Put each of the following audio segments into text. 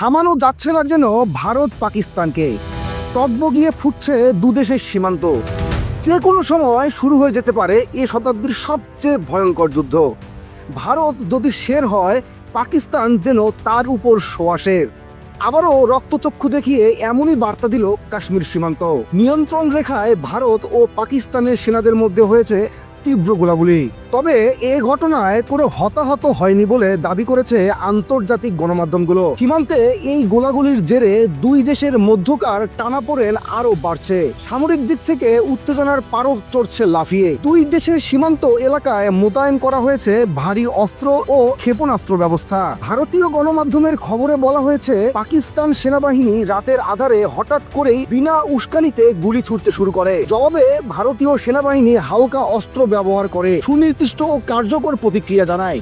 থামানো যাচ্ছে না যেন ভারত পাকিস্তানকে। টগবগিয়ে ফুটছে দুদেশের সীমান্ত। যে কোনো সময় শুরু হয়ে যেতে পারে এ শতাব্দীর সবচেয়ে ভয়ঙ্কর যুদ্ধ। ভারত যদি শের হয়, পাকিস্তান যেন তার উপর সোয়াশের। আবারও রক্তচক্ষু দেখিয়ে এমনই বার্তা দিল কাশ্মীর সীমান্ত। নিয়ন্ত্রণ রেখায় ভারত ও পাকিস্তানের সেনাদের মধ্যে হয়েছে তীব্র গোলাগুলি। তবে এ ঘটনায় কোনো হতাহত হয়নি বলে দাবি করেছে আন্তর্জাতিক গণমাধ্যমগুলো। সীমান্তে এই গোলাগুলির জেরে দুই দেশের মধ্যকার টানাপোড়েন আরো বাড়ছে। সামরিক দিক থেকে উত্তেজনার পারদ চড়ছে লাফিয়ে। দুই দেশের সীমান্ত এলাকায় মোতায়েন করা হয়েছে ভারী অস্ত্র ও ক্ষেপণাস্ত্র ব্যবস্থা। ভারতীয় গণমাধ্যমের খবরে বলা হয়েছে, পাকিস্তান সেনাবাহিনী রাতের আধারে হঠাৎ করেই বিনা উস্কানিতে গুলি ছুটতে শুরু করে। জবাবে ভারতীয় সেনাবাহিনী হালকা অস্ত্র ব্যবহার করে সুনির্দিষ্ট ও কার্যকর প্রতিক্রিয়া জানায়।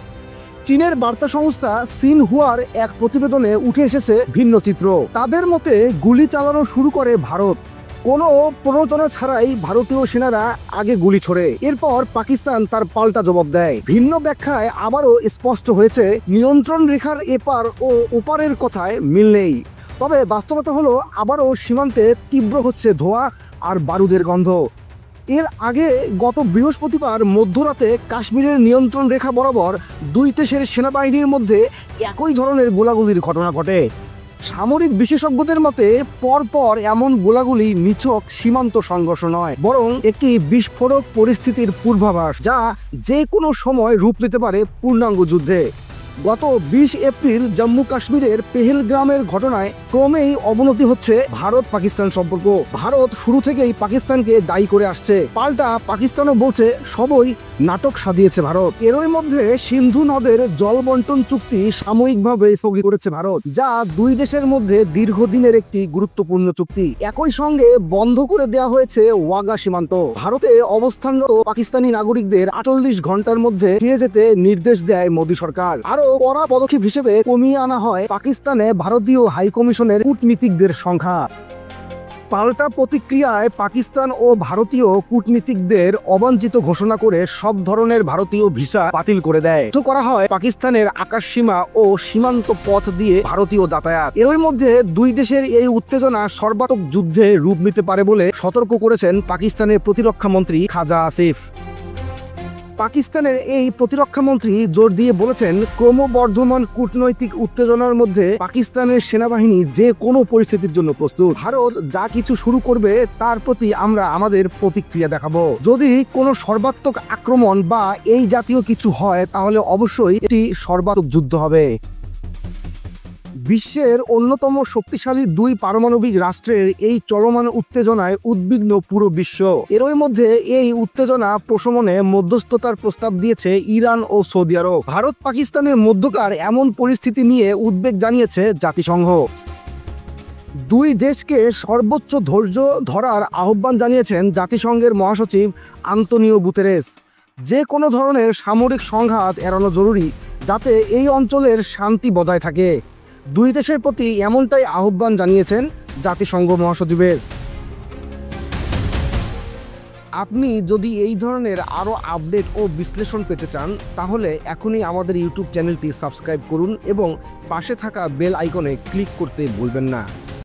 চীনের বার্তা সংস্থা সিনহুয়ার এক প্রতিবেদনে উঠে এসেছে ভিন্ন চিত্র। তাদের মতে গুলি চালানো শুরু করে ভারত। কোনো প্ররোচনা ছাড়াই ভারতীয় সেনারা আগে গুলি ছোড়ে, এরপর পাকিস্তান তার পাল্টা জবাব দেয়। ভিন্ন ব্যাখ্যায় আবারও স্পষ্ট হয়েছে, নিয়ন্ত্রণ রেখার এপার ও ওপারের কথায় মিল নেই। তবে বাস্তবতা হলো আবারও সীমান্তে তীব্র হচ্ছে ধোঁয়া আর বারুদের গন্ধ। এর আগে গত বৃহস্পতিবার মধ্যরাতে কাশ্মীরের নিয়ন্ত্রণ রেখা বরাবর দুই দেশের সেনাবাহিনীর মধ্যে একই ধরনের গোলাগুলির ঘটনা ঘটে। সামরিক বিশেষজ্ঞদের মতে পরপর এমন গোলাগুলি নিছক সীমান্ত সংঘর্ষ নয়, বরং একটি বিস্ফোরক পরিস্থিতির পূর্বাভাস, যা যে কোনো সময় রূপ নিতে পারে পূর্ণাঙ্গ যুদ্ধে। গত 20 এপ্রিল জম্মু কাশ্মীরের পেহেলগ্রামের ঘটনায় ক্রমেই অবনতি হচ্ছে ভারত পাকিস্তান সম্পর্ক। ভারত শুরু থেকেই পাকিস্তানকে দায়ী করে আসছে, পাল্টা পাকিস্তানও বলছে সবই নাটক সাজিয়েছে ভারত। এরই মধ্যে সিন্ধু নদের জল বন্টন চুক্তি সাময়িকভাবে স্থগিত করেছে ভারত, যা দুই দেশের মধ্যে দীর্ঘদিনের একটি গুরুত্বপূর্ণ চুক্তি। একই সঙ্গে বন্ধ করে দেওয়া হয়েছে ওয়াগা সীমান্ত। ভারতে অবস্থানরত পাকিস্তানি নাগরিকদের 48 ঘন্টার মধ্যে ফিরে যেতে নির্দেশ দেয় মোদী সরকার। আরো কড়া পদক্ষেপ হিসেবে কমিয়ে আনা হয় পাকিস্তানে ভারতীয় হাইকমিশনের কূটনীতিকদের সংখ্যা। পাল্টা প্রতিক্রিয়ায় পাকিস্তান ও ভারতীয় কূটনীতিকদের অবাঞ্ছিত ঘোষণা করে সব ধরনের ভারতীয় ভিসা বাতিল করে দেয়। তো করা হয় পাকিস্তানের আকাশসীমা ও সীমান্ত পথ দিয়ে ভারতীয় যাতায়াত। এরই মধ্যে দুই দেশের এই উত্তেজনা সর্বাত্মক যুদ্ধে রূপ নিতে পারে বলে সতর্ক করেছেন পাকিস্তানের প্রতিরক্ষা মন্ত্রী খাজা আসিফ। পাকিস্তানের এই প্রতিরক্ষা মন্ত্রী জোর দিয়ে বলেছেন, ক্রমবর্ধমান কূটনৈতিক উত্তেজনার মধ্যে পাকিস্তানের সেনাবাহিনী যে কোনো পরিস্থিতির জন্য প্রস্তুত। ভারত যা কিছু শুরু করবে তার প্রতি আমরা আমাদের প্রতিক্রিয়া দেখাবো। যদি কোনো সর্বাত্মক আক্রমণ বা এই জাতীয় কিছু হয়, তাহলে অবশ্যই এটি সর্বাত্মক যুদ্ধ হবে। বিশ্বের অন্যতম শক্তিশালী দুই পারমাণবিক রাষ্ট্রের এই চলমান উত্তেজনায় উদ্বিগ্ন পুরো বিশ্ব। এরই মধ্যে এই উত্তেজনা প্রশমনে মধ্যস্থতার প্রস্তাব দিয়েছে ইরান ও সৌদি আরব। ভারত পাকিস্তানের মধ্যকার এমন পরিস্থিতি নিয়ে উদ্বেগ জানিয়েছে জাতিসংঘ। দুই দেশকে সর্বোচ্চ ধৈর্য ধরার আহ্বান জানিয়েছেন জাতিসংঘের মহাসচিব আন্তোনিও গুতেরেস। যে কোনো ধরনের সামরিক সংঘাত এড়ানো জরুরি, যাতে এই অঞ্চলের শান্তি বজায় থাকে। দুই দেশের প্রতি এমনটাই আহ্বান জানিয়েছেন জাতিসংঘ মহাসচিবের। আপনি যদি এই ধরনের আরও আপডেট ও বিশ্লেষণ পেতে চান, তাহলে এখনই আমাদের ইউটিউব চ্যানেলটি সাবস্ক্রাইব করুন এবং পাশে থাকা বেল আইকনে ক্লিক করতে ভুলবেন না।